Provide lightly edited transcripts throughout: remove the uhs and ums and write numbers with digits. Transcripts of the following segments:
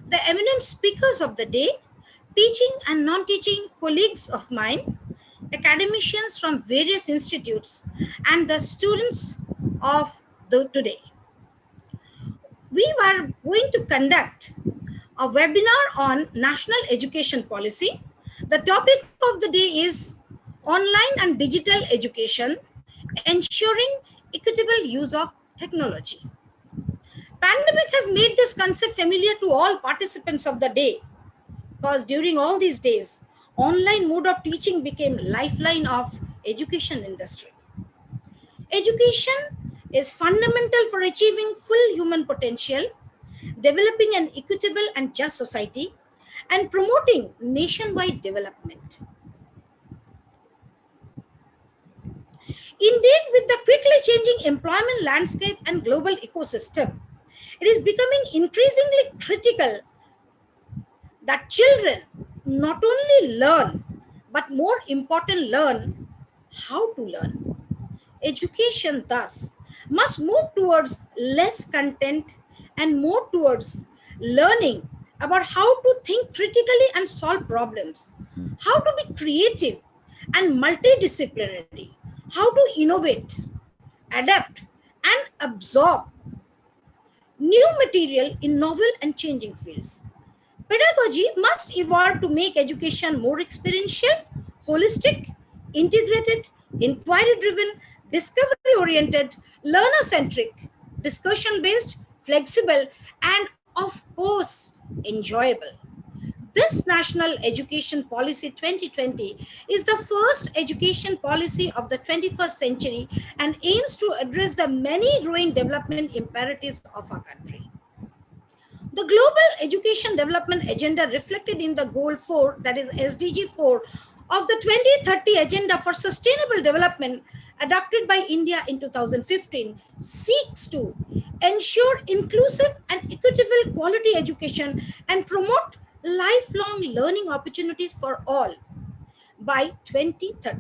the eminent speakers of the day, teaching and non-teaching colleagues of mine, academicians from various institutes, and the students of the today. We are going to conduct a webinar on national education policy. The topic of the day is online and digital education, ensuring equitable use of technology. Pandemic has made this concept familiar to all participants of the day, because during all these days, online mode of teaching became lifeline of education industry. Education is fundamental for achieving full human potential, developing an equitable and just society, and promoting nationwide development. Indeed, with the quickly changing employment landscape and global ecosystem, it is becoming increasingly critical that children not only learn, but more important, learn how to learn. Education, thus, must move towards less content and more towards learning about how to think critically and solve problems, how to be creative and multidisciplinary, how to innovate, adapt, and absorb new material in novel and changing fields. Pedagogy must evolve to make education more experiential, holistic, integrated, inquiry-driven, discovery-oriented, learner-centric, discussion-based, flexible, and of course, enjoyable. This National Education Policy 2020 is the first education policy of the 21st century and aims to address the many growing development imperatives of our country. The Global Education Development Agenda reflected in the Goal 4, that is SDG 4, of the 2030 Agenda for Sustainable Development adopted by India in 2015 seeks to ensure inclusive and equitable quality education and promote lifelong learning opportunities for all by 2030.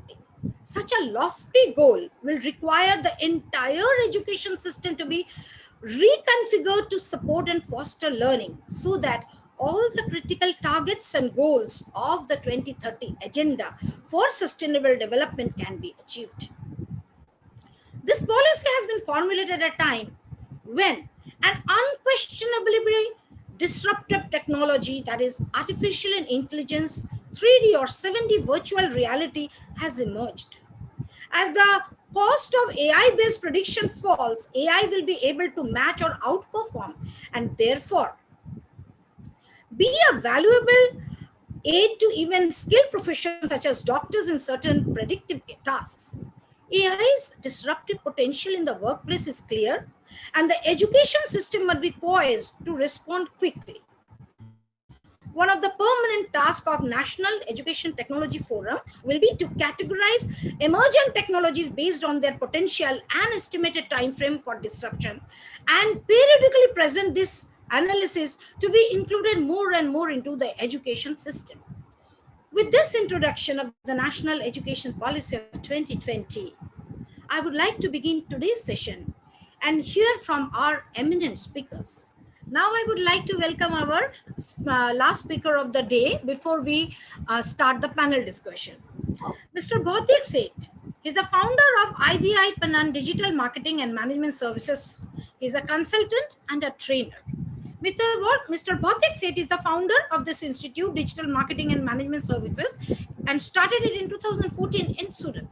Such a lofty goal will require the entire education system to be reconfigured to support and foster learning so that all the critical targets and goals of the 2030 Agenda for Sustainable Development can be achieved. This policy has been formulated at a time when an unquestionably disruptive technology, that is artificial intelligence, 3D or 7D virtual reality, has emerged. As the cost of AI-based prediction falls, AI will be able to match or outperform and therefore be a valuable aid to even skilled professions such as doctors in certain predictive tasks. AI's disruptive potential in the workplace is clear, and the education system must be poised to respond quickly. One of the permanent tasks of National Education Technology Forum will be to categorize emergent technologies based on their potential and estimated time frame for disruption, and periodically present this analysis to be included more and more into the education system. With this introduction of the National Education Policy of 2020, I would like to begin today's session and hear from our eminent speakers. Now I would like to welcome our last speaker of the day before we start the panel discussion. Mr. Bhautik Sheth is the founder of IBI Panan Digital Marketing and Management Services. He is a consultant and a trainer. Mr. Bhautik Sheth is the founder of this institute, Digital Marketing and Management Services, and started it in 2014 in Surat.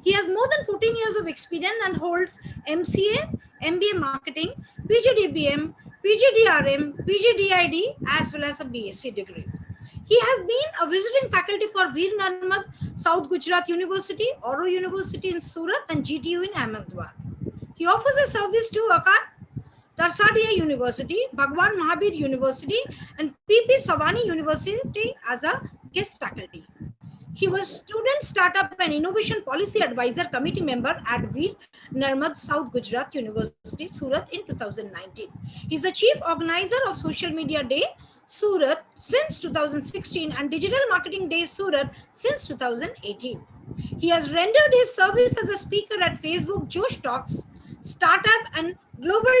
He has more than 14 years of experience and holds MCA, MBA Marketing, PGDBM, PGDRM, PGDID, as well as a BSc degrees. He has been a visiting faculty for Veer Narmad, South Gujarat University, Oro University in Surat, and GTU in Ahmedabad. He offers a service to Tarsadia University, Bhagwan Mahabir University, and PP Savani University as a guest faculty. He was Student Startup and Innovation Policy Advisor Committee member at Veer Narmad, South Gujarat University, Surat in 2019. He is the Chief Organizer of Social Media Day, Surat since 2016 and Digital Marketing Day, Surat since 2018. He has rendered his service as a speaker at Facebook Josh Talks, Startup and Global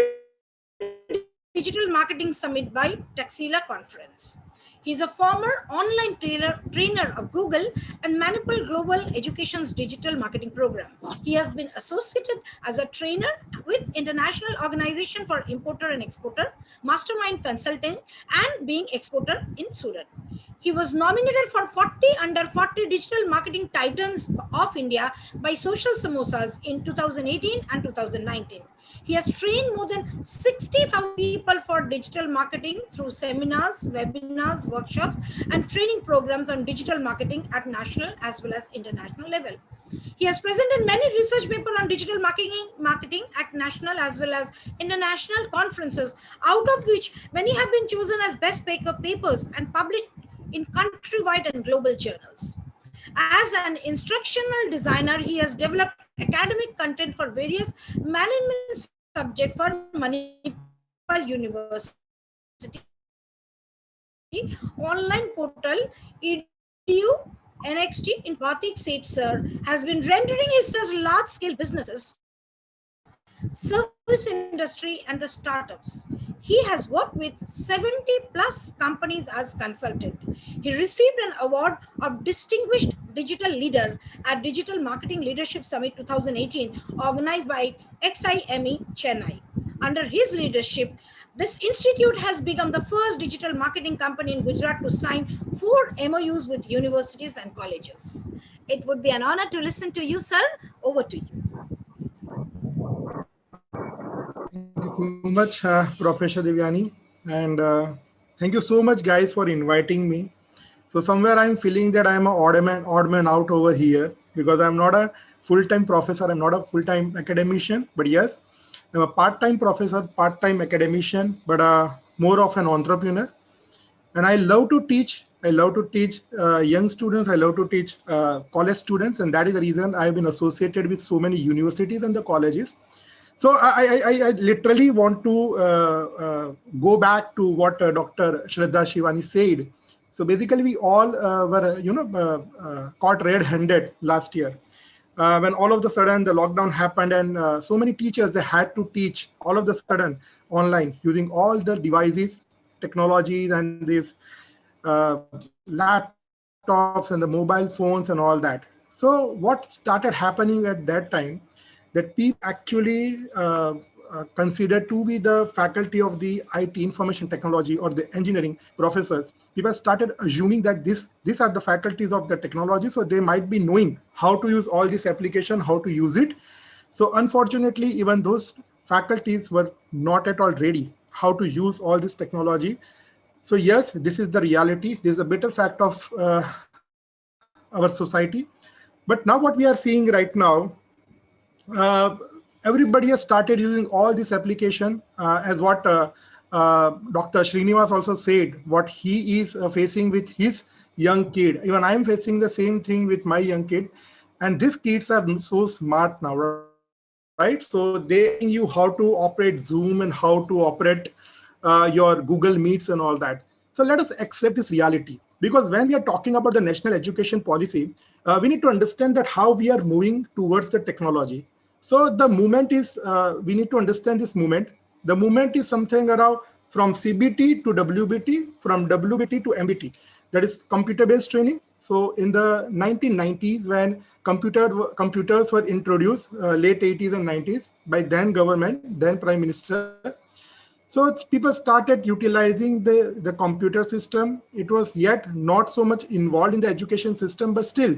Digital Marketing Summit by Taxila Conference. He is a former online trainer of Google and Manipul Global Education's digital marketing program. He has been associated as a trainer with International Organization for Importer and Exporter, Mastermind Consulting, and Being Exporter in Surat. He was nominated for 40 under 40 digital marketing titans of India by Social Samosas in 2018 and 2019. He has trained more than 60,000 people for digital marketing through seminars, webinars, workshops, and training programs on digital marketing at national as well as international level. He has presented many research papers on digital marketing at national as well as international conferences, out of which many have been chosen as best papers and published in countrywide and global journals. As an instructional designer, he has developed academic content for various management subjects for Manipal University, online portal, EDU, NXT in Bhautik Sheth, sir, has been rendering his large-scale businesses, service industry, and the startups. He has worked with 70 plus companies as consultant. He received an award of Distinguished Digital Leader at Digital Marketing Leadership Summit 2018, organized by XIME Chennai. Under his leadership, this institute has become the first digital marketing company in Gujarat to sign 4 MOUs with universities and colleges. It would be an honor to listen to you, sir. Over to you. Thank you so much, Professor Devyani. And thank you so much, guys, for inviting me. So somewhere I'm feeling that I'm an odd man out over here because I'm not a full-time professor. I'm not a full-time academician, but yes, I'm a part-time professor, part-time academician, but more of an entrepreneur. And I love to teach. I love to teach young students. I love to teach college students, and that is the reason I've been associated with so many universities and the colleges. So I literally want to go back to what Dr. Shraddha Shivani said. So basically, we all were, caught red-handed last year when all of the sudden the lockdown happened, and so many teachers they had to teach all of the sudden online using all the devices, technologies, and these laptops and the mobile phones and all that. So what started happening at that time, that people actually considered to be the faculty of the IT, information technology, or the engineering professors. People started assuming that these are the faculties of the technology, so they might be knowing how to use all this application, how to use it. So unfortunately, even those faculties were not at all ready how to use all this technology. So yes, this is the reality. This is a bitter fact of our society. But now what we are seeing right now, uh, everybody has started using all this application as what Dr. Srinivas also said, what he is facing with his young kid. Even I'm facing the same thing with my young kid. And these kids are so smart now, right? So they are teaching you how to operate Zoom and how to operate your Google Meets and all that. So let us accept this reality, because when we are talking about the national education policy, we need to understand that how we are moving towards the technology. So the movement is, we need to understand this movement. The movement is something around from CBT to WBT, from WBT to MBT. That is computer-based training. So in the 1990s, when computers were introduced, late 80s and 90s, by then government, then Prime Minister. So people started utilizing the computer system. It was yet not so much involved in the education system, but still,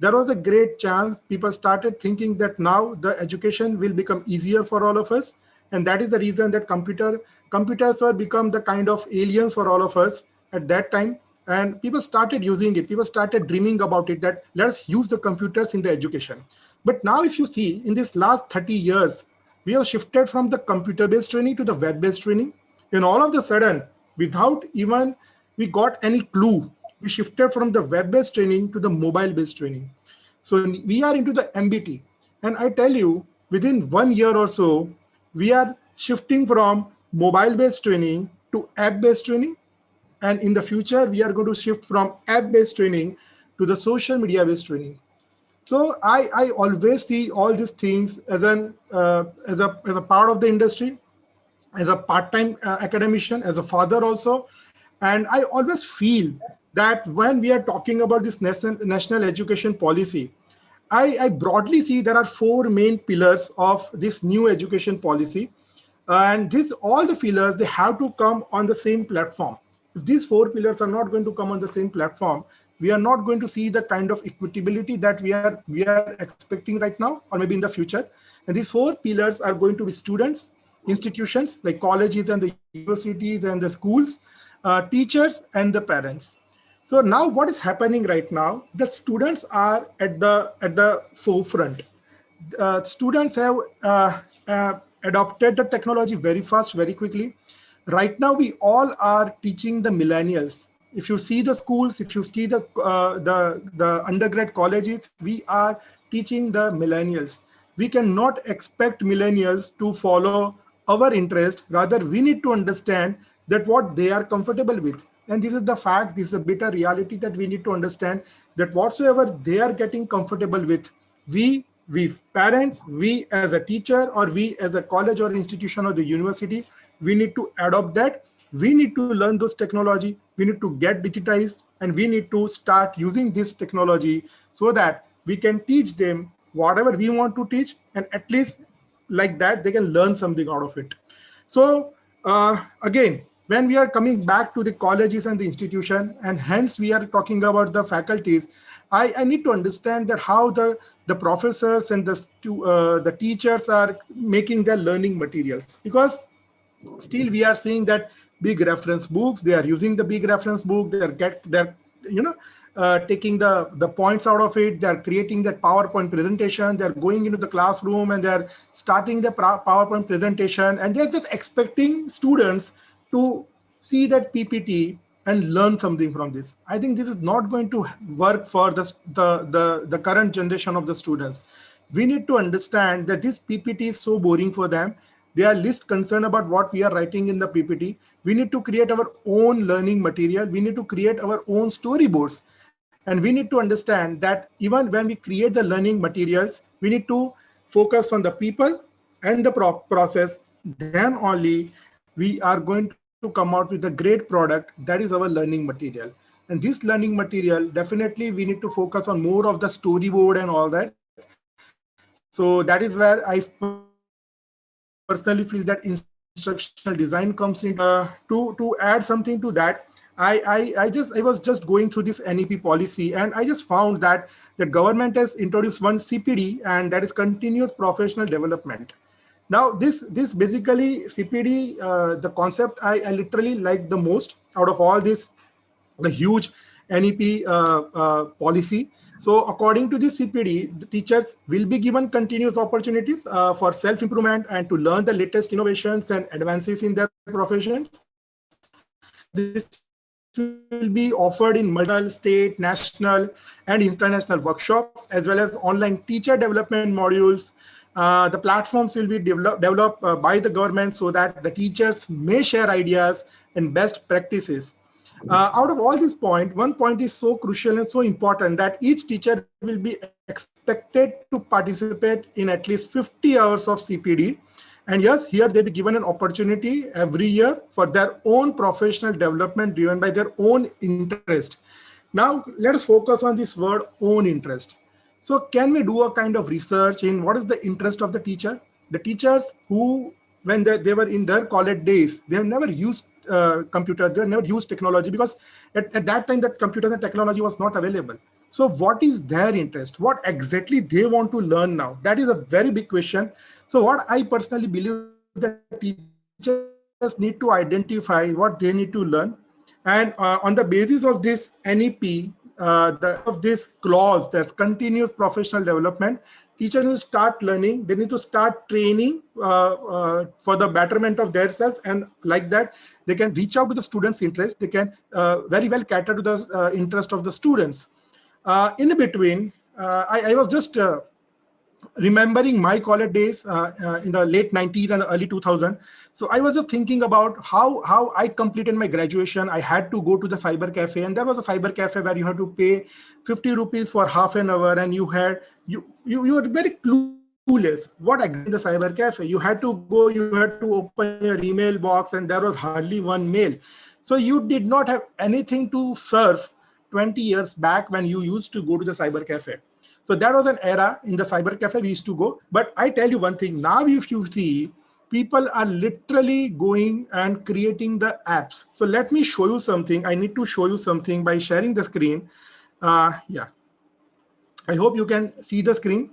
there was a great chance people started thinking that now the education will become easier for all of us. And that is the reason that computers were become the kind of aliens for all of us at that time. And people started using it. People started dreaming about it, that let's use the computers in the education. But now if you see, in this last 30 years, we have shifted from the computer-based training to the web-based training. And all of the sudden, without even we got any clue, we shifted from the web-based training to the mobile-based training. So we are into the MBT. And I tell you, within 1 year or so, we are shifting from mobile-based training to app-based training. And in the future, we are going to shift from app-based training to the social media-based training. So I always see all these things as a part of the industry. as a part-time academician, as a father also. And I always feel that when we are talking about this national education policy, I broadly see there are four main pillars of this new education policy. And this all the pillars, they have to come on the same platform. If these four pillars are not going to come on the same platform, we are not going to see the kind of equitability that we are expecting right now, or maybe in the future. And these four pillars are going to be students, institutions like colleges and the universities and the schools, teachers and the parents. So now what is happening right now, the students are at the forefront. Students have adopted the technology very fast, very quickly. Right now, we all are teaching the millennials. If you see the schools, if you see the undergrad colleges, we are teaching the millennials. We cannot expect millennials to follow our interest. Rather, we need to understand that what they are comfortable with. And this is the fact, this is a bitter reality that we need to understand, that whatsoever they are getting comfortable with, we parents, we as a teacher, or we as a college or institution or the university, we need to adopt that. We need to learn those technology, we need to get digitized, and we need to start using this technology so that we can teach them whatever we want to teach, and at least like that they can learn something out of it. So again, when we are coming back to the colleges and the institution, and hence we are talking about the faculties, I need to understand that how the professors and the teachers are making their learning materials. Because still we are seeing that big reference books, they are using the big reference book, they're taking the points out of it, they're creating that PowerPoint presentation, they're going into the classroom and they're starting the PowerPoint presentation, and they're just expecting students to see that PPT and learn something from this. I think this is not going to work for the current generation of the students. We need to understand that this PPT is so boring for them. They are least concerned about what we are writing in the PPT. We need to create our own learning material. We need to create our own storyboards. And we need to understand that even when we create the learning materials, we need to focus on the people and the process. Then only we are going to come out with a great product. That is our learning material. And this learning material, definitely we need to focus on more of the storyboard and all that. So that is where I personally feel that instructional design comes into the picture. To add something to that, I was just going through this NEP policy, and I just found that the government has introduced one CPD, and that is continuous professional development. Now this basically CPD, the concept I literally like the most out of all this, the huge NEP policy. So according to this CPD, the teachers will be given continuous opportunities for self-improvement and to learn the latest innovations and advances in their professions. This will be offered in multiple state, national, and international workshops, as well as online teacher development modules. The platforms will be developed by the government so that the teachers may share ideas and best practices. Out of all this point, one point is so crucial and so important, that each teacher will be expected to participate in at least 50 hours of CPD. And yes, here they'll be given an opportunity every year for their own professional development driven by their own interest. Now, let us focus on this word own interest. So can we do a kind of research in what is the interest of the teacher? The teachers who, when they were in their college days, they have never used computer, they have never used technology, because at that time that computers and technology was not available. So what is their interest? What exactly they want to learn now? That is a very big question. So what I personally believe, that teachers need to identify what they need to learn. And on the basis of this NEP, of this clause, that's continuous professional development, teachers need to start learning, they need to start training for the betterment of themselves, and like that they can reach out to the students interest, they can very well cater to the interest of the students. In between, I was just remembering my college days in the late 90s and the early 2000s. So I was just thinking about how I completed my graduation. I had to go to the cyber cafe, and there was a cyber cafe where you had to pay 50 rupees for half an hour, and you were very clueless clueless what exactly in the cyber cafe. You had to go, you had to open your email box, and there was hardly one mail. So you did not have anything to serve 20 years back when you used to go to the cyber cafe. So that was an era in the cyber cafe we used to go. But I tell you one thing, now if you see, people are literally going and creating the apps. So let me show you something. I need to show you something by sharing the screen. Yeah, I hope you can see the screen.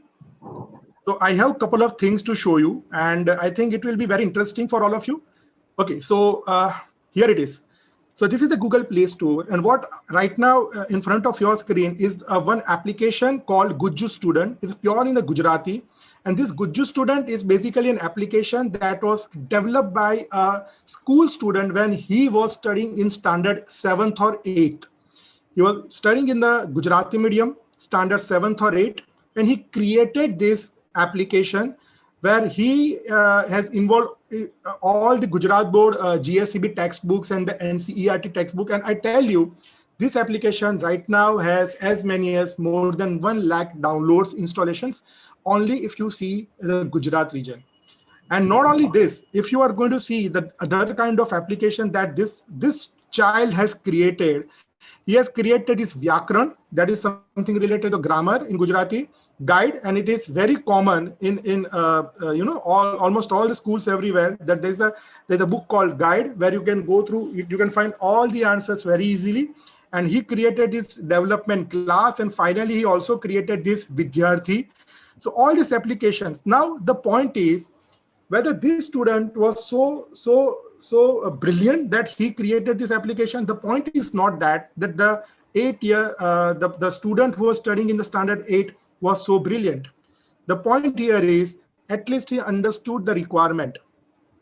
So I have a couple of things to show you, and I think it will be very interesting for all of you. Okay, so here it is. So this is the Google Play Store, and what right now in front of your screen is one application called Gujju Student. It's pure in the Gujarati, and this Gujju Student is basically an application that was developed by a school student when he was studying in standard 7th or 8th. He was studying in the Gujarati medium, standard 7th or 8th, and he created this application where he has involved all the Gujarat board GSEB textbooks and the NCERT textbook. And I tell you, this application right now has as many as more than 1 lakh downloads installations only if you see the Gujarat region. And not only this, if you are going to see the other kind of application that this child has created, he has created this Vyakran, that is something related to grammar in Gujarati, guide, and it is very common in almost all the schools everywhere, that there's a book called Guide where you can go through, you can find all the answers very easily. And he created this development class, and finally he also created this Vidyarthi. So all these applications. Now the point is, whether this student was so brilliant that he created this application. The point is not that the 8 year the student who was studying in the standard 8 was so brilliant. The point here is, at least he understood the requirement.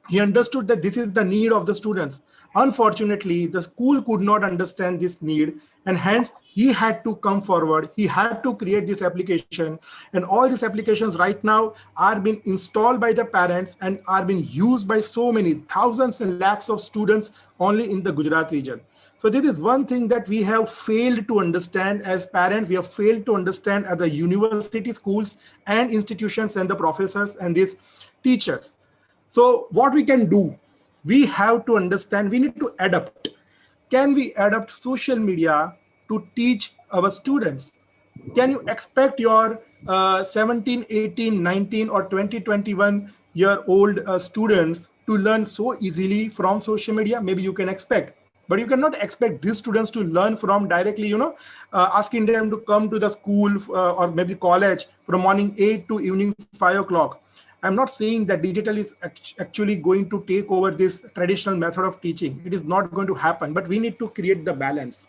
He understood that this is the need of the students. Unfortunately, the school could not understand this need, and hence he had to come forward. He had to create this application, and all these applications right now are being installed by the parents and are being used by so many thousands and lakhs of students only in the Gujarat region. So this is one thing that we have failed to understand as parents. We have failed to understand at the university, schools, and institutions, and the professors and these teachers. So what we can do, we have to understand, we need to adapt. Can we adapt social media to teach our students? Can you expect your 17, 18, 19 or 20, 21-year-old students to learn so easily from social media? Maybe you can expect. But you cannot expect these students to learn from directly, asking them to come to the school or maybe college from morning 8 to evening 5 o'clock. I'm not saying that digital is actually going to take over this traditional method of teaching. It is not going to happen, but we need to create the balance.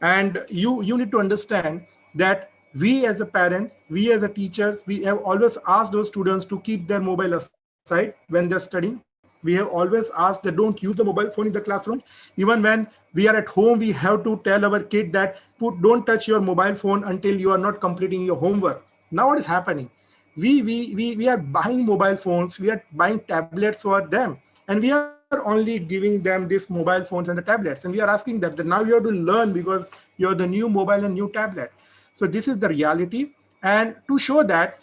And you need to understand that we as a parents, we as a teachers, we have always asked those students to keep their mobile aside when they're studying. We have always asked that don't use the mobile phone in the classroom. Even when we are at home, we have to tell our kid that don't touch your mobile phone until you are not completing your homework. Now what is happening? We are buying mobile phones, we are buying tablets for them, and we are only giving them these mobile phones and the tablets, and we are asking that now you have to learn because you're the new mobile and new tablet. So this is the reality. And to show that,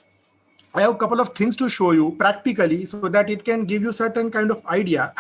I have a couple of things to show you practically so that it can give you certain kind of idea.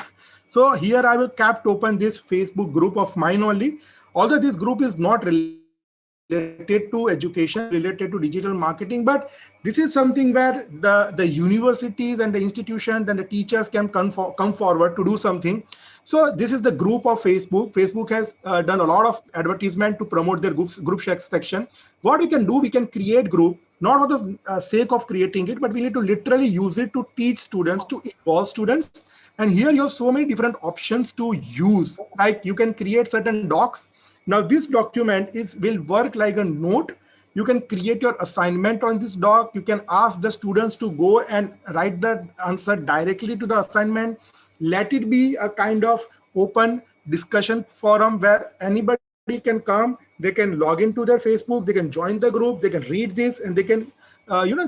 So here I will kept open this Facebook group of mine only. Although this group is not related to education, related to digital marketing, but this is something where the universities and the institutions and the teachers can come forward to do something. So this is the group of Facebook. Facebook has done a lot of advertisement to promote their group section. What we can do, we can create group, not for the sake of creating it, but we need to literally use it to teach students, to involve students. And here you have so many different options to use. Like you can create certain docs. Now this document will work like a note. You can create your assignment on this doc. You can ask the students to go and write the answer directly to the assignment. Let it be a kind of open discussion forum where anybody can come, they can log into their Facebook, they can join the group, they can read this, and they can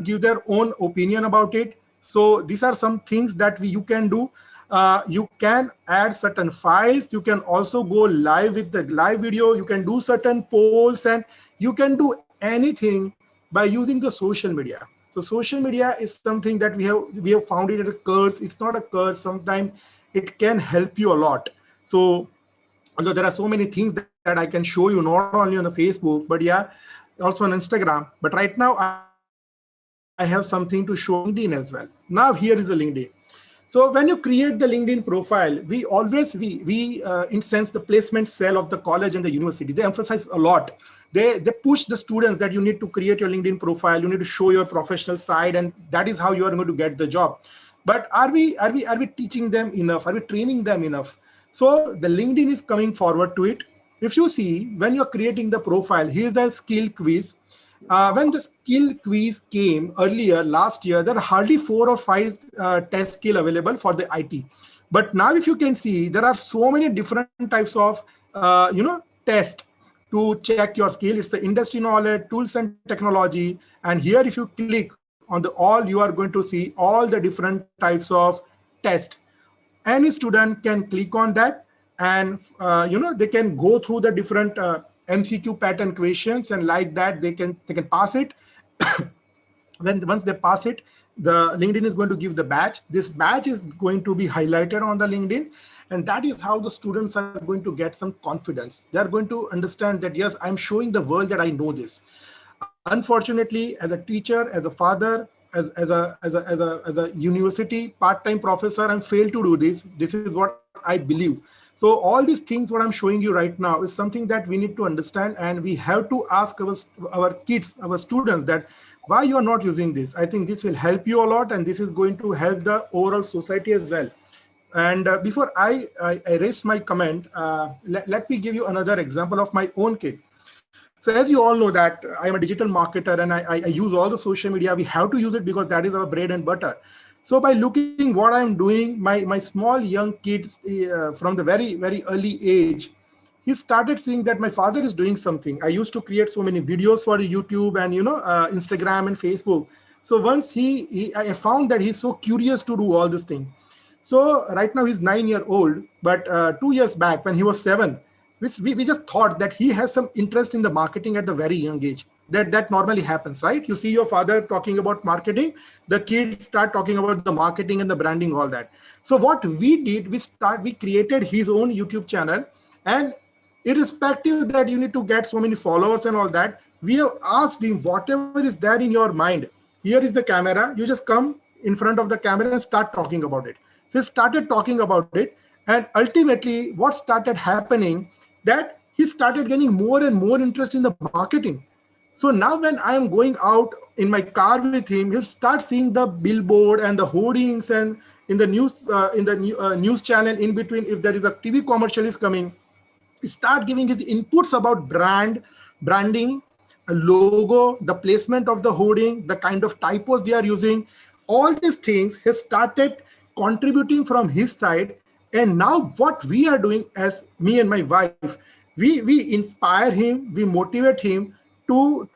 give their own opinion about it. So these are some things that you can do. You can add certain files. You can also go live with the live video. You can do certain polls, and you can do anything by using the social media. So social media is something that we have found it as a curse. It's not a curse. Sometimes it can help you a lot. So although there are so many things that I can show you, not only on the Facebook, but yeah, also on Instagram. But right now I have something to show you on LinkedIn as well. Now here is a LinkedIn. So when you create the LinkedIn profile, we always we in sense the placement cell of the college and the university, they emphasize a lot. They push the students that you need to create your LinkedIn profile, you need to show your professional side, and that is how you are going to get the job. But are we teaching them enough? Are we training them enough? So the LinkedIn is coming forward to it. If you see, when you're creating the profile, here's the skill quiz. When the skill quiz came earlier last year, there are hardly 4 or 5 test skill available for the IT. But now, if you can see, there are so many different types of test to check your skill. It's the industry knowledge, tools and technology, and here if you click on the all, you are going to see all the different types of test. Any student can click on that, and they can go through the different MCQ pattern questions, and like that they can pass it. When once they pass it, the LinkedIn is going to give the badge. This badge is going to be highlighted on the LinkedIn, and that is how the students are going to get some confidence. They are going to understand that yes, I'm showing the world that I know this. Unfortunately, as a teacher, as a father, as a university part-time professor, I'm failed to do this. This is what I believe. So all these things what I'm showing you right now is something that we need to understand, and we have to ask our kids, our students, that why you are not using this. I think this will help you a lot, and this is going to help the overall society as well. And before I raise my comment, let me give you another example of my own kid. So as you all know that I am a digital marketer, and I use all the social media. We have to use it because that is our bread and butter. So by looking what I'm doing, my small young kids from the very early age, he started seeing that my father is doing something. I used to create so many videos for YouTube and Instagram and Facebook. So once I found that he's so curious to do all this thing. So right now he's 9 year old, but 2 years back when he was 7, which we just thought that he has some interest in the marketing at the very young age. That normally happens, right? You see your father talking about marketing, the kids start talking about the marketing and the branding, all that. So what we did, we created his own YouTube channel, and irrespective that you need to get so many followers and all that, we have asked him whatever is there in your mind. Here is the camera. You just come in front of the camera and start talking about it. So he started talking about it, and ultimately, what started happening that he started getting more and more interest in the marketing. So now when I am going out in my car with him, he'll start seeing the billboard and the hoardings and in the news channel in between. If there is a TV commercial is coming, start giving his inputs about branding, a logo, the placement of the hoarding, the kind of typos they are using. All these things he started contributing from his side. And now what we are doing as me and my wife, we inspire him, we motivate him to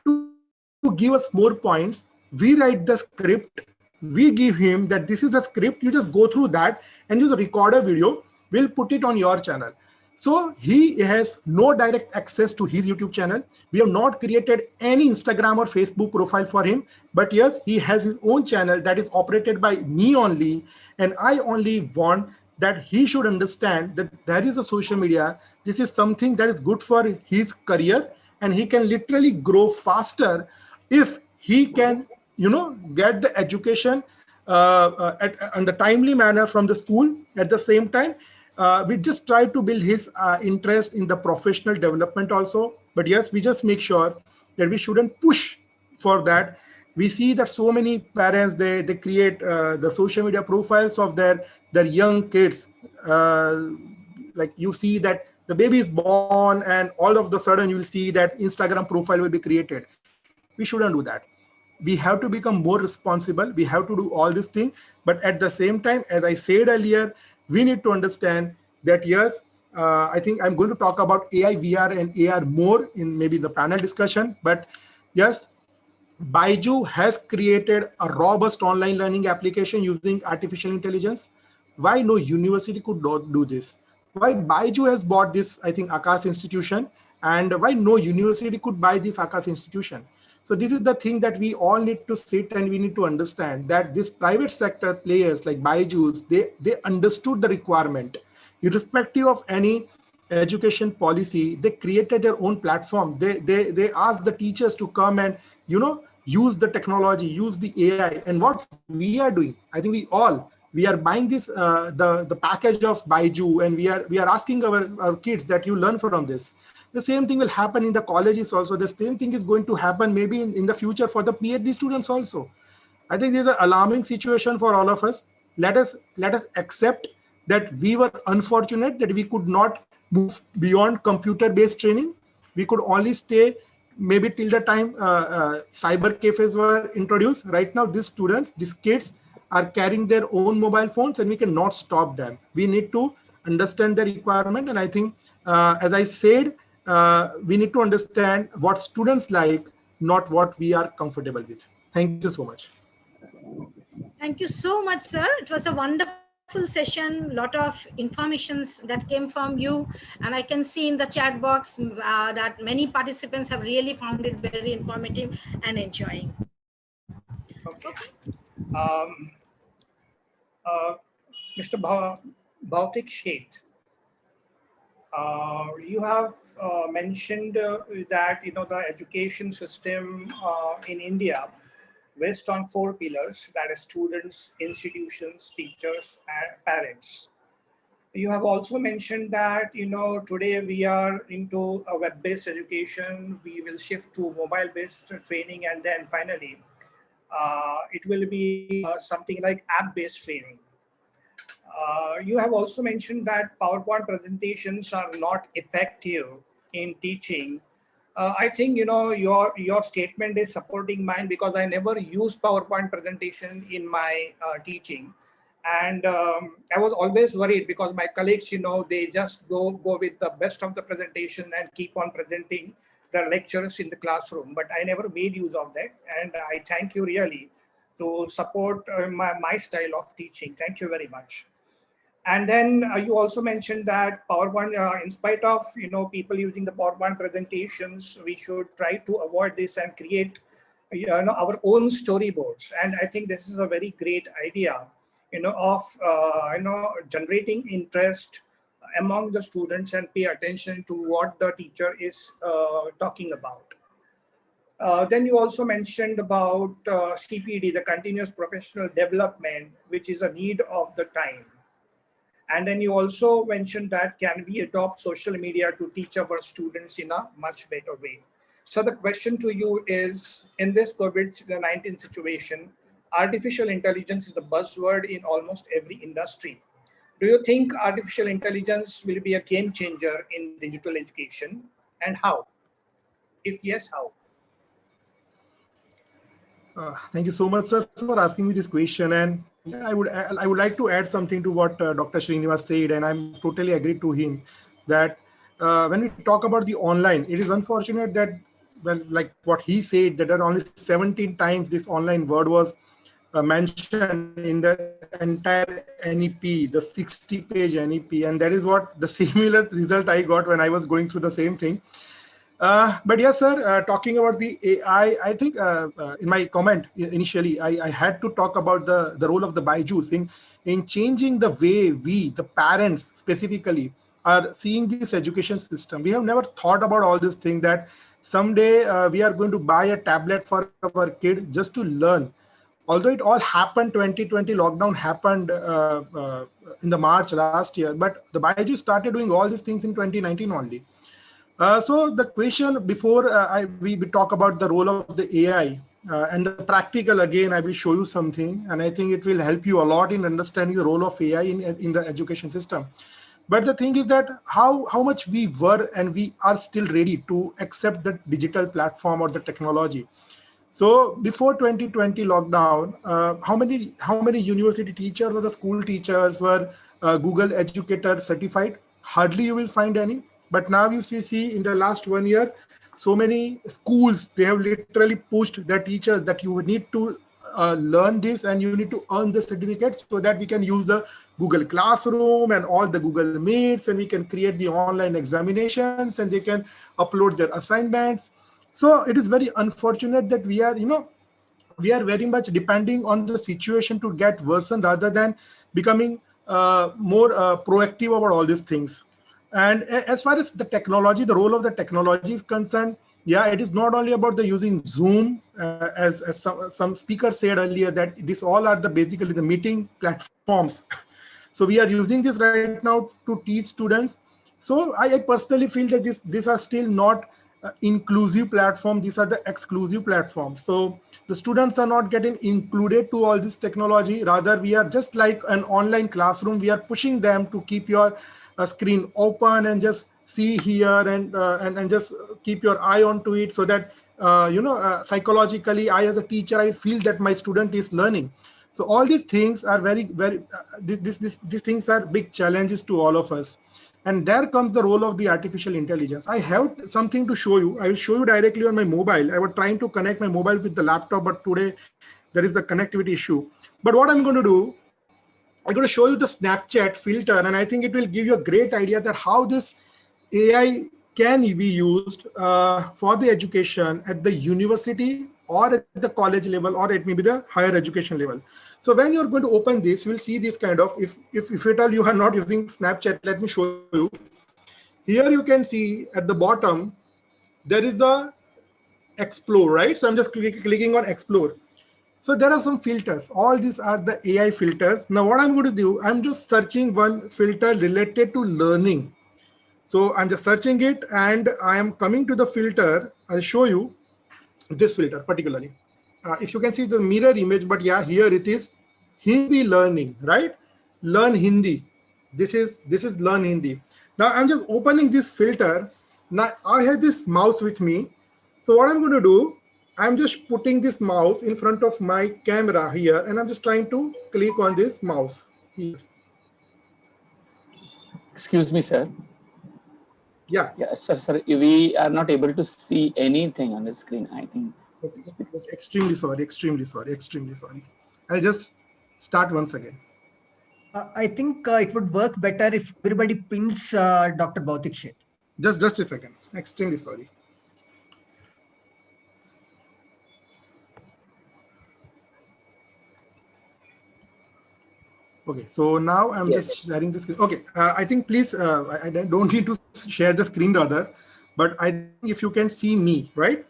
give us more points. We write the script, we give him that this is a script, you just go through that and just record a video, we'll put it on your channel. So he has no direct access to his YouTube channel. We have not created any Instagram or Facebook profile for him. But yes, he has his own channel that is operated by me only. And I only want that he should understand that there is a social media. This is something that is good for his career, and he can literally grow faster if he can, get the education on the timely manner from the school. At the same time, we just try to build his interest in the professional development also. But yes, we just make sure that we shouldn't push for that. We see that so many parents, they create the social media profiles of their young kids. Like you see that the baby is born, and all of the sudden you will see that Instagram profile will be created. We shouldn't do that. We have to become more responsible. We have to do all these things. But at the same time, as I said earlier, we need to understand that yes, I think I'm going to talk about AI, VR, and AR more in maybe the panel discussion. But yes, Baiju has created a robust online learning application using artificial intelligence. Why no university could not do this? Why Baiju has bought this, I think, Akash institution, and why no university could buy this Akash institution? So this is the thing that we all need to sit and we need to understand that this private sector players like Byju's, they understood the requirement. Irrespective of any education policy, they created their own platform. They asked the teachers to come and use the technology, use the AI. And what we are doing, I think we are buying this the package of Baiju, and we are asking our kids that you learn from this. The same thing will happen in the colleges also. The same thing is going to happen maybe in the future for the PhD students also. I think this is an alarming situation for all of us. Let us accept that we were unfortunate that we could not move beyond computer-based training. We could only stay maybe till the time cyber cafes were introduced. Right now, these students, these kids are carrying their own mobile phones, and we cannot stop them. We need to understand the requirement, and I think, as I said, we need to understand what students like, not what we are comfortable with. Thank you so much. Thank you so much, sir. It was a wonderful session. Lot of informations that came from you, and I can see in the chat box that many participants have really found it very informative and enjoying. Okay. Um, uh, Mr. Bhautik Sheth, you have mentioned that the education system in India based on four pillars, that is students, institutions, teachers, and parents. You have also mentioned that today we are into a web-based education. We will shift to mobile-based training, and then finally, it will be something like app-based training. You have also mentioned that PowerPoint presentations are not effective in teaching. I think your statement is supporting mine, because I never used PowerPoint presentation in my teaching, and I was always worried because my colleagues, they just go with the best of the presentation and keep on presenting the lectures in the classroom. But I never made use of that, and I thank you really to support my style of teaching. Thank you very much. And then you also mentioned that PowerPoint, in spite of people using the PowerPoint presentations, we should try to avoid this and create our own storyboards. And I think this is a very great idea, of generating interest among the students and pay attention to what the teacher is talking about. Then you also mentioned about CPD, the continuous professional development, which is a need of the time. And then you also mentioned that can we adopt social media to teach our students in a much better way? So the question to you is, in this COVID-19 situation, artificial intelligence is the buzzword in almost every industry. Do you think artificial intelligence will be a game changer in digital education, and how? If yes, how? Thank you so much, sir, for asking me this question. And yeah, I would like to add something to what Dr. Srinivas said, and I'm totally agreed to him that when we talk about the online, it is unfortunate that when, like what he said, that there are only 17 times this online word was mentioned in the entire NEP, the 60-page NEP, and that is what the similar result I got when I was going through the same thing. But yes, sir, talking about the AI, I think in my comment initially, I had to talk about the role of the Byju's in changing the way we, the parents specifically, are seeing this education system. We have never thought about all this thing that someday we are going to buy a tablet for our kid just to learn. Although it all happened, 2020 lockdown happened in the March last year, but the Byju started doing all these things in 2019 only. So the question before we talk about the role of the AI and the practical, again, I will show you something, and I think it will help you a lot in understanding the role of AI in the education system. But the thing is that how much we were and we are still ready to accept the digital platform or the technology. So before 2020 lockdown, how many university teachers or the school teachers were Google Educator certified? Hardly you will find any. But now if you see in the last 1 year, so many schools, they have literally pushed their teachers that you need to learn this and you need to earn the certificate so that we can use the Google Classroom and all the Google Meets, and we can create the online examinations and they can upload their assignments. So it is very unfortunate that we are, we are very much depending on the situation to get worsened rather than becoming more proactive about all these things. And as far as the technology, the role of the technology is concerned, yeah, it is not only about the using Zoom, as some speakers said earlier, that this all are the basically the meeting platforms. So we are using this right now to teach students. So I personally feel that these are still not inclusive platform. These are the exclusive platforms. So the students are not getting included to all this technology. Rather, we are just like an online classroom. We are pushing them to keep your screen open and just see here and just keep your eye onto it, so that psychologically, I as a teacher, I feel that my student is learning. So all these things are these things are big challenges to all of us. And there comes the role of the artificial intelligence. I have something to show you. I will show you directly on my mobile. I was trying to connect my mobile with the laptop, but today there is the connectivity issue. But what I'm going to do, I'm going to show you the Snapchat filter, and I think it will give you a great idea that how this AI can be used for the education at the university or at the college level, or it may be the higher education level. So when you're going to open this, you will see this kind of, if at all you are not using Snapchat, let me show you. Here you can see at the bottom, there is the explore, right? So I'm just clicking on explore. So there are some filters. All these are the AI filters. Now what I'm going to do, I'm just searching one filter related to learning. So I'm just searching it and I am coming to the filter. I'll show you this filter particularly. If you can see the mirror image, but yeah, here it is Hindi learning, right? Learn Hindi. This is learn Hindi. Now I'm just opening this filter. Now I have this mouse with me. So what I'm going to do, I'm just putting this mouse in front of my camera here, and I'm just trying to click on this mouse here. Excuse me, sir. Yeah. Yeah, sir, we are not able to see anything on the screen, I think. Okay. Extremely sorry. I'll just start once again. I think it would work better if everybody pings Dr. Bhautik Sheth. Just a second. Extremely sorry. Okay, so now I'm just sharing the screen. Okay, I think please, I don't need to share the screen rather, but I think if you can see me, right?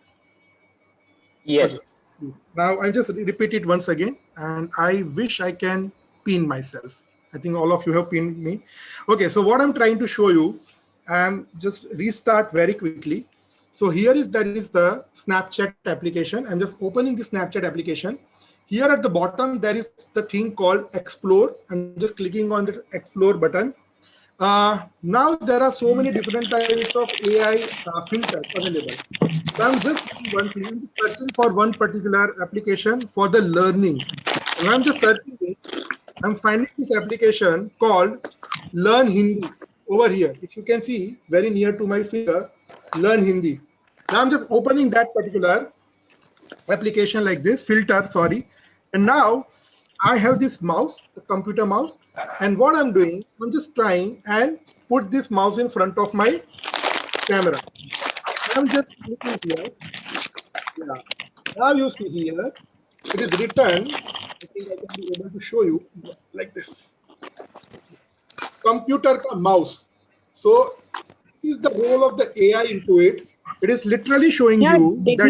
Yes. Okay. Now I'll just repeat it once again, and I wish I can pin myself. I think all of you have pinned me. Okay, so what I'm trying to show you, I'm just restart very quickly. So here is the Snapchat application. I'm just opening the Snapchat application. Here at the bottom, there is the thing called Explore. I'm just clicking on the Explore button. Now there are so many different types of AI filters available. So I'm just doing one thing. I'm searching for one particular application for the learning. And I'm just searching it. I'm finding this application called Learn Hindi over here. If you can see very near to my finger, Learn Hindi. Now I'm just opening that particular application like this, filter, sorry. And now I have this mouse, the computer mouse. And what I'm doing, I'm just trying and put this mouse in front of my camera. I'm just clicking here. Yeah. Now you see here, it is written. I think I can be able to show you like this. Computer ka mouse. So this is the role of the AI into it. It is literally showing you that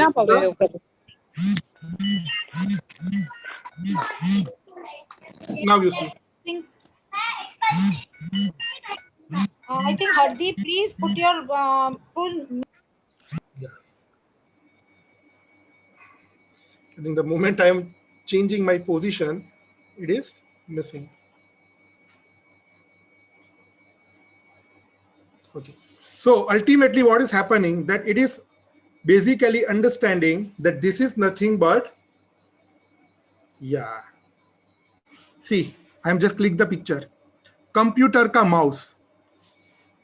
now you see. I think Hardeep, please put your Yeah. I think the moment I am changing my position, it is missing. Okay. So ultimately what is happening, that it is basically understanding that this is nothing but, yeah. See, I'm just click the picture. Computer ka mouse.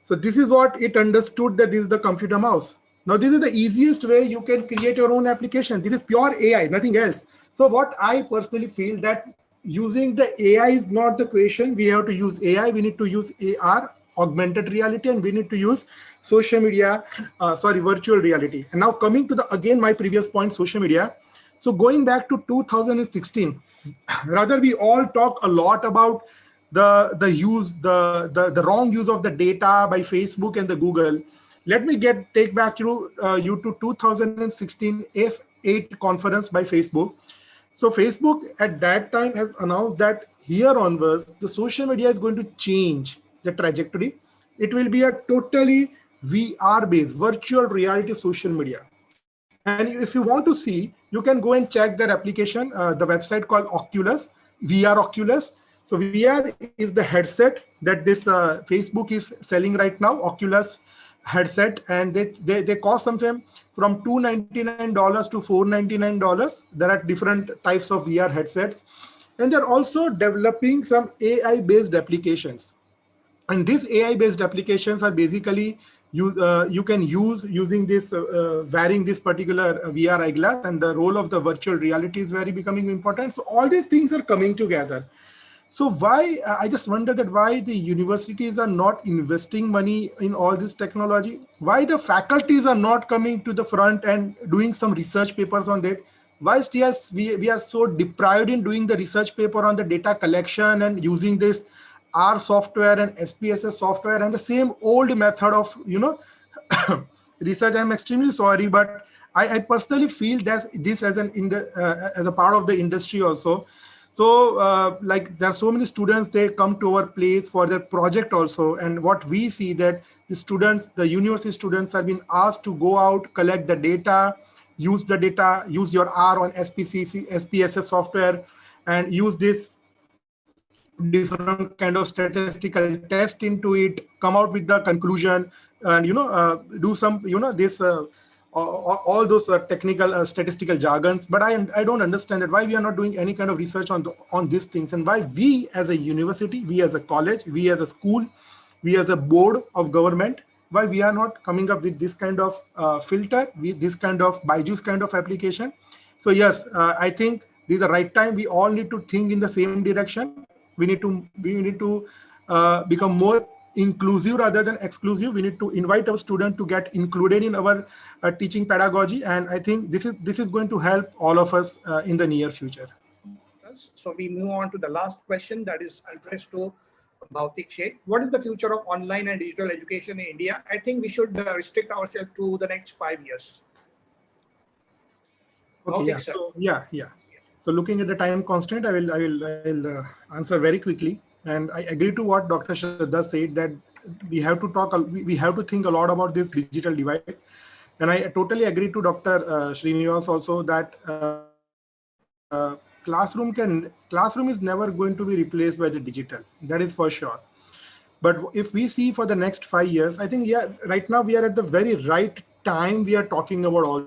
So this is what it understood, that this is the computer mouse. Now this is the easiest way you can create your own application. This is pure AI, nothing else. So what I personally feel, that using the AI is not the question. We have to use AI. We need to use AR augmented reality, and we need to use social media, virtual reality. And now coming to the again my previous point, social media. So going back to 2016, rather we all talk a lot about the wrong use of the data by Facebook and the Google. Let me take back you to 2016 F8 conference by Facebook. So Facebook at that time has announced that here onwards, the social media is going to change the trajectory. It will be a totally VR-based, virtual reality social media. And if you want to see, you can go and check their application, the website called Oculus, VR Oculus. So VR is the headset that this Facebook is selling right now, Oculus headset, and they cost something from $299 to $499. There are different types of VR headsets, and they're also developing some AI based applications. And these AI based applications are basically you can use using this wearing this particular VR eyeglass, and the role of the virtual reality is very becoming important. So all these things are coming together. So why, I just wonder that why the universities are not investing money in all this technology, why the faculties are not coming to the front and doing some research papers on that, why still we are so deprived in doing the research paper on the data collection and using this R software and SPSS software and the same old method of research. I'm extremely sorry, but I personally feel that this as as a part of the industry also. So like there are so many students, they come to our place for their project also. And what we see that the students, the university students are being asked to go out, collect the data, use your R on SPSS software, and use this different kind of statistical test into it, come out with the conclusion, and do some all those technical statistical jargons. But I don't understand that why we are not doing any kind of research on these things, and why we as a university, we as a college, we as a school, we as a board of government, why we are not coming up with this kind of filter, with this kind of Byju's kind of application. So yes, I think this is the right time. We all need to think in the same direction. We need to become more inclusive rather than exclusive. We need to invite our students to get included in our teaching pedagogy, and I think this is going to help all of us in the near future. So we move on to the last question that is addressed to Bhautik Sheth. What is the future of online and digital education in India? I think we should restrict ourselves to the next 5 years. Okay, yeah. So looking at the time constraint, I will answer very quickly. And I agree to what Dr. Shraddha said, that we have to think a lot about this digital divide. And I totally agree to Dr. Srinivas also that classroom is never going to be replaced by the digital. That is for sure. But if we see for the next 5 years, I think right now we are at the very right time. We are talking about all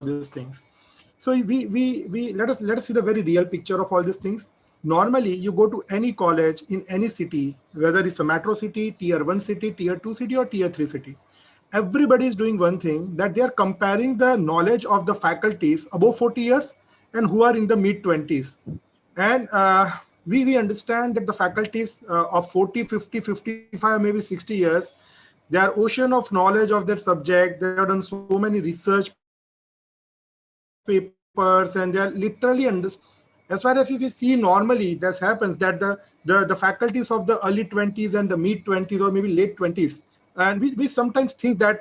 these things. So let us see the very real picture of all these things. Normally, you go to any college in any city, whether it's a metro city, tier 1 city, tier 2 city, or tier 3 city. Everybody is doing one thing, that they are comparing the knowledge of the faculties above 40 years and who are in the mid 20s. And we understand that the faculties of 40, 50, 55, maybe 60 years, they are ocean of knowledge of their subject. They have done so many research papers, and they are literally understand. As far as if you see normally, this happens that the faculties of the early 20s and the mid 20s or maybe late 20s, and we sometimes think that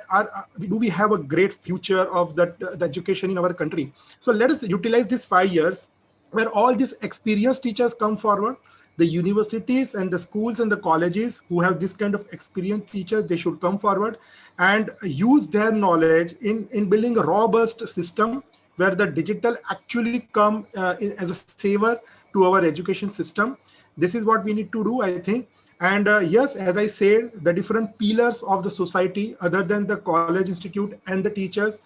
do we have a great future of the education in our country? So let us utilize these 5 years where all these experienced teachers come forward. The universities and the schools and the colleges who have this kind of experienced teachers, they should come forward and use their knowledge in building a robust system where the digital actually come as a saver to our education system. This is what we need to do, I think. And yes, as I said, the different pillars of the society, other than the college institute and the teachers,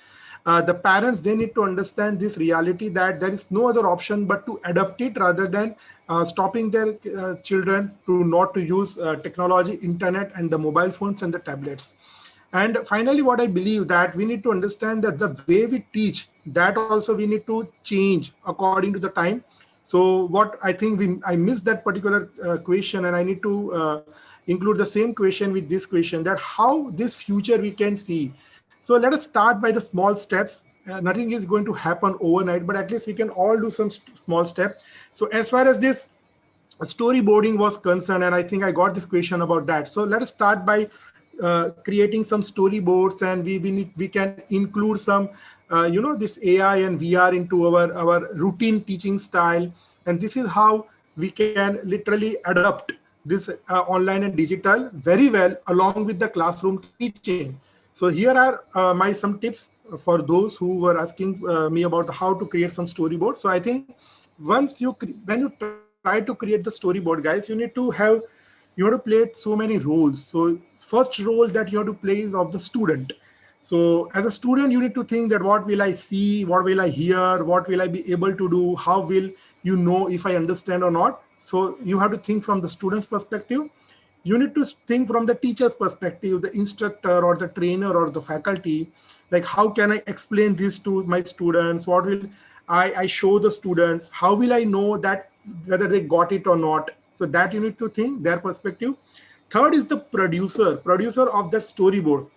the parents, they need to understand this reality that there is no other option but to adapt it, rather than stopping their children to not to use technology, internet, and the mobile phones and the tablets. And finally, what I believe that we need to understand that the way we teach, that also we need to change according to the time. So what I think I missed that particular question, and I need to include the same question with this question, that how this future we can see. So let us start by the small steps. Nothing is going to happen overnight, but at least we can all do some small steps. So as far as this storyboarding was concerned, and I think I got this question about that. So let us start by creating some storyboards, and we can include some this AI and VR into our routine teaching style. And this is how we can literally adapt this online and digital very well along with the classroom teaching. So here are my some tips for those who were asking me about how to create some storyboard. So I think when you try to create the storyboard, guys, you have to play so many roles. So first role that you have to play is of the student. So as a student, you need to think that what will I see, what will I hear, what will I be able to do, how will you know if I understand or not. So you have to think from the student's perspective. You need to think from the teacher's perspective, the instructor or the trainer or the faculty. Like, how can I explain this to my students? What will I show the students? How will I know that whether they got it or not? So that you need to think their perspective. Third is the producer of that storyboard.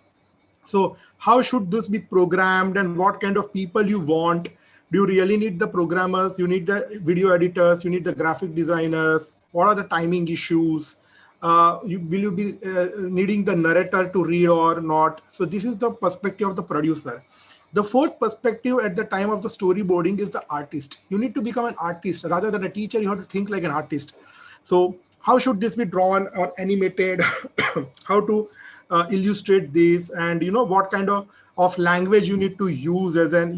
So how should this be programmed, and what kind of people you want? Do you really need the programmers? You need the video editors, you need the graphic designers. What are the timing issues? Will you be needing the narrator to read or not? So this is the perspective of the producer. The fourth perspective at the time of the storyboarding is the artist. You need to become an artist rather than a teacher. You have to think like an artist. So how should this be drawn or animated? How to illustrate this, and what kind of language you need to use as an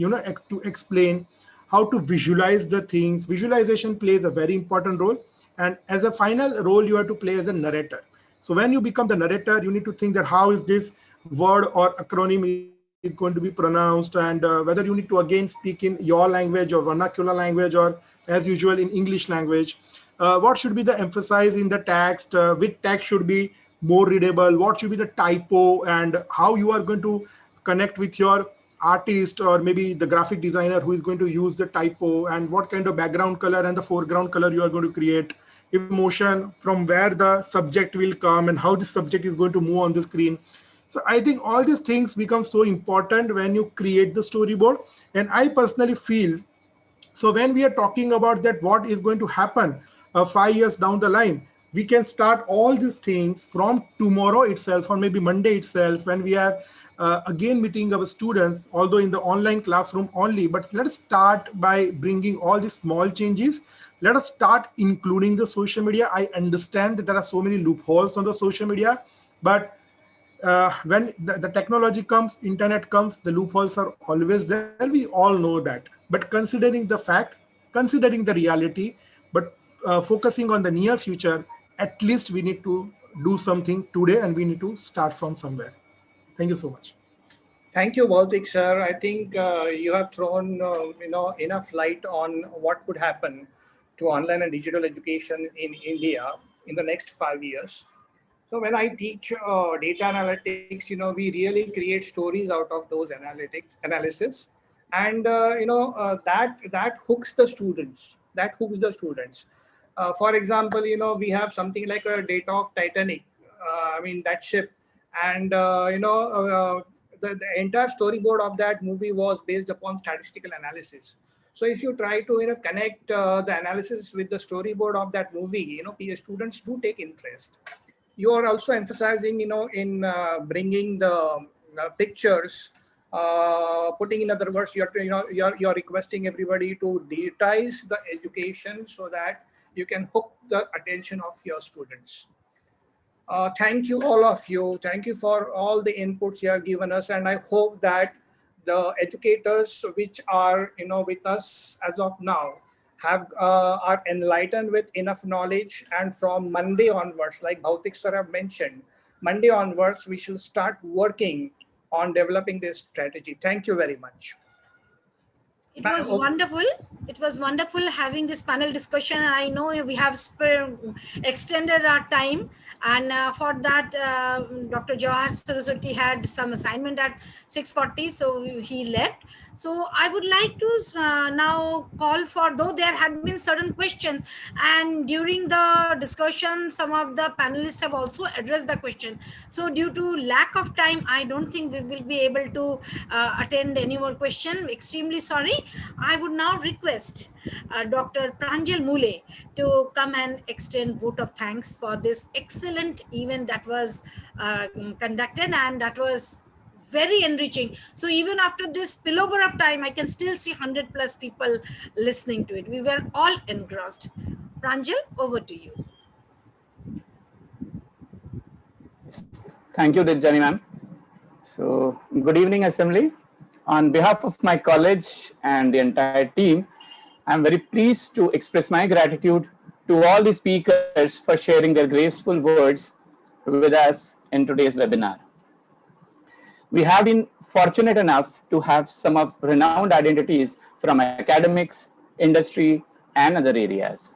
to explain how to visualize the things. Visualization plays a very important role. And as a final role, you have to play as a narrator. So when you become the narrator, you need to think that how is this word or acronym is going to be pronounced, and whether you need to again speak in your language or vernacular language, or as usual in English language. What should be the emphasis in the text? Which text should be more readable? What should be the typo? And how you are going to connect with your artist or maybe the graphic designer who is going to use the typo, and what kind of background color and the foreground color you are going to create. If motion, from where the subject will come and how the subject is going to move on the screen. So I think all these things become so important when you create the storyboard. And I personally feel, so when we are talking about that, what is going to happen 5 years down the line, we can start all these things from tomorrow itself or maybe Monday itself, when we are again meeting our students, although in the online classroom only. But let's start by bringing all these small changes. Let us start including the social media. I understand that there are so many loopholes on the social media, but when the technology comes, internet comes, the loopholes are always there. We all know that. But considering the fact, considering the reality, but focusing on the near future, at least we need to do something today, and we need to start from somewhere. Thank you so much. Thank you, Bhautik sir. I think you have thrown enough light on what could happen to online and digital education in India in the next 5 years. So when I teach data analytics, we really create stories out of those analysis, and that hooks the students. That hooks the students. For example, we have something like a data of Titanic. That ship, and the entire storyboard of that movie was based upon statistical analysis. So if you try to connect the analysis with the storyboard of that movie, students do take interest. You are also emphasizing, in bringing the pictures. Putting in other words, you're requesting everybody to digitize the education so that you can hook the attention of your students. Thank you, all of you. Thank you for all the inputs you have given us, and I hope that the educators which are with us as of now are enlightened with enough knowledge. And from Monday onwards, like Bhautik sir have mentioned, Monday onwards we shall start working on developing this strategy. Thank you very much. It was wonderful. It was wonderful having this panel discussion. I know we have extended our time, and for that, Dr. Jawahar Saraswati had some assignment at 6:40, so he left. So I would like to now call for, though there had been certain questions, and during the discussion, some of the panelists have also addressed the question. So due to lack of time, I don't think we will be able to attend any more question. Extremely sorry. I would now request Dr. Pranjal Mule to come and extend vote of thanks for this excellent event that was conducted, and that was very enriching. So even after this spillover of time, I can still see 100 plus people listening to it. We were all engrossed. Pranjal, over to you. Thank you, Dipjani ma'am. So, good evening, Assembly. On behalf of my college and the entire team, I'm very pleased to express my gratitude to all the speakers for sharing their graceful words with us in today's webinar. We have been fortunate enough to have some of renowned identities from academics, industry, and other areas.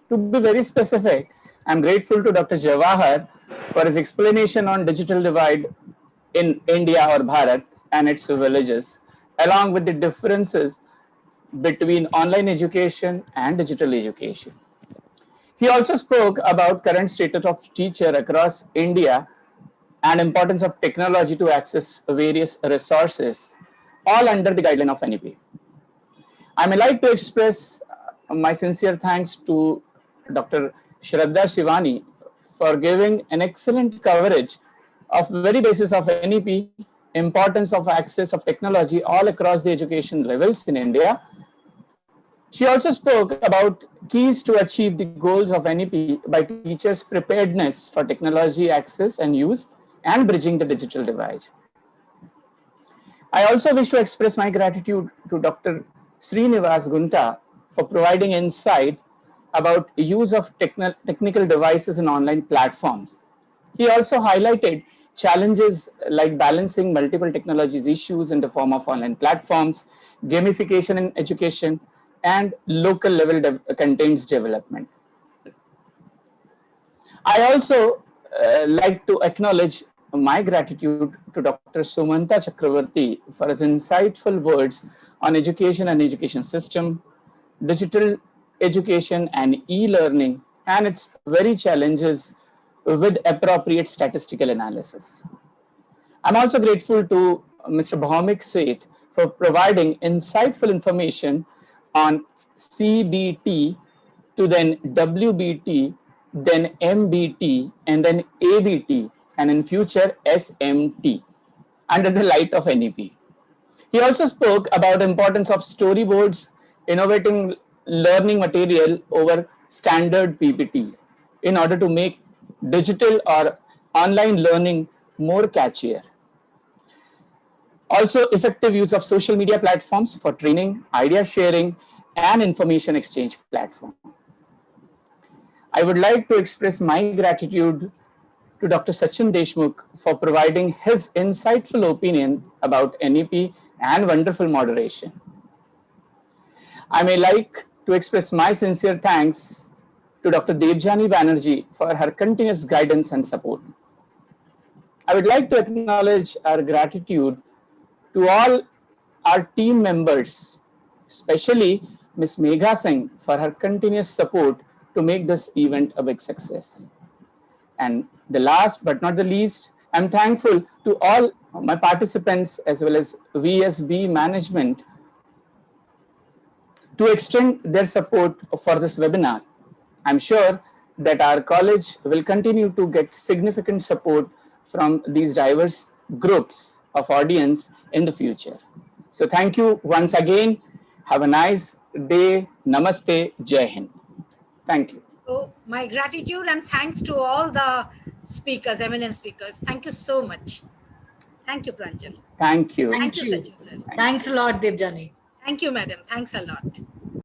To be very specific, I'm grateful to Dr. Jawahar for his explanation on digital divide in India or Bharat and its villages, along with the differences between online education and digital education. He also spoke about current status of teacher across India and importance of technology to access various resources, all under the guideline of NEP. I may like to express my sincere thanks to Dr. Shraddha Shivani for giving an excellent coverage of very basis of NEP, importance of access of technology all across the education levels in India. She also spoke about keys to achieve the goals of NEP by teachers' preparedness for technology access and use and bridging the digital divide. I also wish to express my gratitude to Dr. Srinivas Gunta for providing insight about use of technical devices in online platforms. He also highlighted challenges like balancing multiple technologies issues in the form of online platforms, gamification in education, and local level contents development. I also like to acknowledge my gratitude to Dr. Sumanta Chakravarti for his insightful words on education and education system, digital education and e-learning, and its very challenges with appropriate statistical analysis. I'm also grateful to Mr. Bhautik Sheth for providing insightful information on CBT to then WBT, then MBT, and then ABT, and in future SMT under the light of NEP. He also spoke about the importance of storyboards, innovating learning material over standard PPT in order to make digital or online learning more catchier. Also, effective use of social media platforms for training, idea sharing, and information exchange platform. I would like to express my gratitude to Dr. Sachin Deshmukh for providing his insightful opinion about NEP and wonderful moderation. I may like to express my sincere thanks to Dr. Debjani Banerjee for her continuous guidance and support. I would like to acknowledge our gratitude to all our team members, especially Ms. Megha Singh for her continuous support to make this event a big success. And the last but not the least, I'm thankful to all my participants as well as VSB management to extend their support for this webinar. I'm sure that our college will continue to get significant support from these diverse groups of audience in the future. So thank you once again. Have a nice day. Namaste. Jai Hind. Thank you. So my gratitude and thanks to all the speakers, eminent speakers. Thank you so much. Thank you, Pranjal. Thank you. Thank you, Sachin sir. Thanks a lot, Debjani. Thank you, madam. Thanks a lot.